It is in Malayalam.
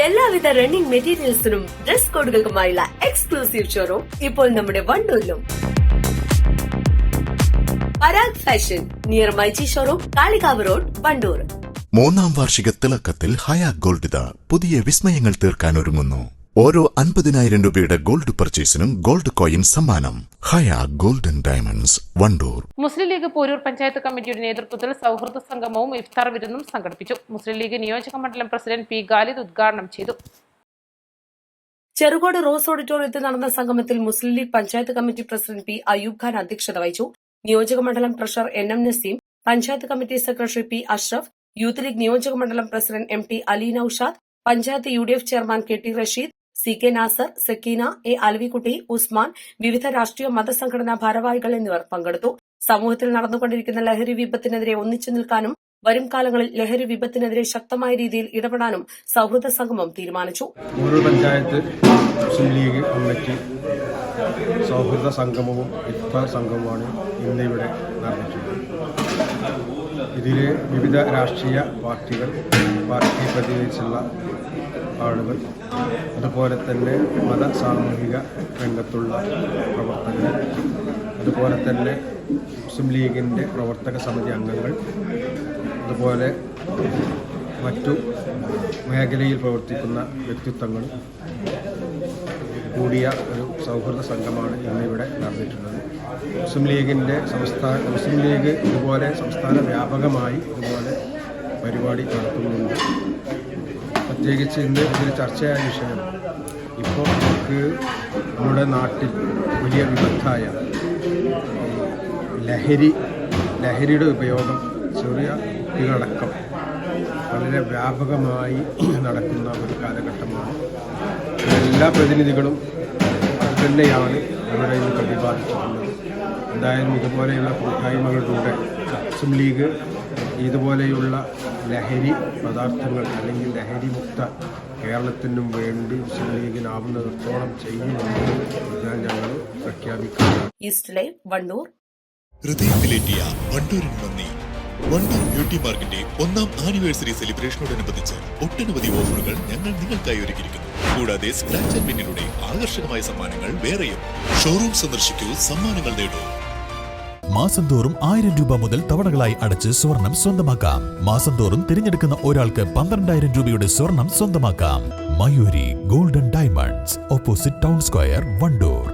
എല്ലാവിധ റണ്ണിംഗ് മെറ്റീരിയൽസിനും ഡ്രസ് കോഡുകൾക്കുമായുള്ള എക്സ്ക്ലൂസീവ് ഷോറൂം ഇപ്പോൾ നമ്മുടെ വണ്ടൂരിലും. Parag fashion near myG showroom, Kalikavu road, Vandoor. 3ാം വാർഷിക തിളക്കത്തിൽ ഹയാ ഗോൾഡ് പുതിയ വിസ്മയങ്ങൾ തീർക്കാൻ ഒരുങ്ങുന്നു. ഓരോ 50,000 രൂപയുടെ ഗോൾഡ് പർച്ചേസിനും ഗോൾഡ് കോയിൻ സമ്മാനം. ഹയാ ഗോൾഡൻ ഡയമണ്ട്സ്, വണ്ടൂർ. മുസ്ലിം ലീഗ് പോരൂർ പഞ്ചായത്ത് കമ്മിറ്റിയുടെ നേതൃത്വത്തിൽ സൗഹൃദ സംഗമവും ഇഫ്താർ വിരുന്നും സംഘടിപ്പിച്ചു. മുസ്ലിം ലീഗ് നിയോജക മണ്ഡലം പ്രസിഡന്റ് പി ഖാലിദ് ഉദ്ഘാടനം ചെയ്തു. ചെറുകോട് റോസ് ഓഡിറ്റോറിയത്തിൽ നടന്ന സംഗമത്തിൽ Muslim League panchayat committee president P Ayyub Khan അധ്യക്ഷത വഹിച്ചു. നിയോജക മണ്ഡലം treasurer NM Naseem, panchayat committee secretary P Ashraf, Youth League നിയോജക മണ്ഡലം president MT Ali Noushad, panchayat UDF chairman KT Rasheed, CK Nasar, Sakeena, A Alavikutty, Usman, വിവിധ രാഷ്ട്രീയ മതസംഘടനാ ഭാരവാഹികൾ എന്നിവർ പങ്കെടുത്തു. സമൂഹത്തിൽ നടന്നുകൊണ്ടിരിക്കുന്ന ലഹരി വിപത്തിനെതിരെ ഒന്നിച്ചു നിൽക്കാനും വരും കാലങ്ങളിൽ ലഹരി വിപത്തിനെതിരെ ശക്തമായ രീതിയിൽ ഇടപെടാനും സൗഹൃദ സംഗമം തീരുമാനിച്ചു. പഞ്ചായത്ത് മുസ്ലിം ലീഗ് കമ്മിറ്റി സൗഹൃദ സംഗമവും ഇഫ്താർ സംഗമവുമാണ് ഇന്നിവിടെ നടന്നിട്ടുള്ളത്. ഇതിൽ വിവിധ രാഷ്ട്രീയ പാർട്ടികൾ, പാർട്ടി പ്രതിനിധിച്ചുള്ള ആളുകൾ, അതുപോലെ തന്നെ മത സാമൂഹിക രംഗത്തുള്ള പ്രവർത്തകർ, അതുപോലെ തന്നെ മുസ്ലിം ലീഗിൻ്റെ പ്രവർത്തക സമിതി അംഗങ്ങൾ, അതുപോലെ മറ്റു മേഖലയിൽ പ്രവർത്തിക്കുന്ന വ്യക്തിത്വങ്ങൾ കൂടിയ ഒരു സൗഹൃദ സംഘമാണ് ഇന്നിവിടെ നടന്നിട്ടുള്ളത്. മുസ്ലിം ലീഗ് ഇതുപോലെ സംസ്ഥാന വ്യാപകമായി ഇതുപോലെ പരിപാടി നടത്തുന്നുണ്ട്. പ്രത്യേകിച്ച് ഇന്ന് ഇതിൽ ചർച്ചയായ വിഷയം ഇപ്പോൾ നമുക്ക് നമ്മുടെ നാട്ടിൽ വലിയ വിപത്തായ ലഹരിയുടെ ഉപയോഗം ചെറിയ കുട്ടികളടക്കം വളരെ വ്യാപകമായി നടക്കുന്ന ഒരു കാലഘട്ടമാണ്. എല്ലാ പ്രതിനിധികളും തന്നെയാണ് ഇവിടെ ഇന്ന് പ്രതിപാദിച്ചിട്ടുള്ളത്. എന്തായാലും ഇതുപോലെയുള്ള കൂട്ടായ്മകളിലൂടെ മുസ്ലിം ലീഗ് ഇതുപോലെയുള്ള ലഹരി പദാർത്ഥങ്ങൾ അല്ലെങ്കിൽ ലഹരി മുക്ത കേരളത്തിനും വേണ്ടി മുസ്ലിം ലീഗിനാവുന്നിടത്തോളം ചെയ്യുമെന്ന് ഞങ്ങൾ പ്രഖ്യാപിക്കുന്നു. East live, Vandoor. ഹൃദയത്തിലേറ്റിയ വണ്ടൂരിന് നന്ദി. വണ്ടൂർ ബ്യൂട്ടി മാർക്കിന്റെ 1ാം ആനിവേഴ്സറി സെലിബ്രേഷനോടനുബന്ധിച്ച് ഒട്ടനവധി ഓഫറുകൾ ഞങ്ങൾ നിങ്ങൾക്കായി ഒരുക്കിയിരിക്കുന്നു. കൂടാതെ സ്ക്രാച്ച് ആൻഡ് വിന്നിലൂടെ ആകർഷകമായ സമ്മാനങ്ങൾ വേറെയും. ഷോറൂം സന്ദർശിക്കൂ, സമ്മാനങ്ങൾ നേടൂ. മാസം തോറും 1000 രൂപ മുതൽ തവണകളായി അടച്ച് സ്വർണം സ്വന്തമാക്കാം. മാസം തോറും തിരഞ്ഞെടുക്കുന്ന ഒരാൾക്ക് 12,000 രൂപയുടെ സ്വർണം സ്വന്തമാക്കാം. Mayuri golden diamonds, opposite town square, Wandoor.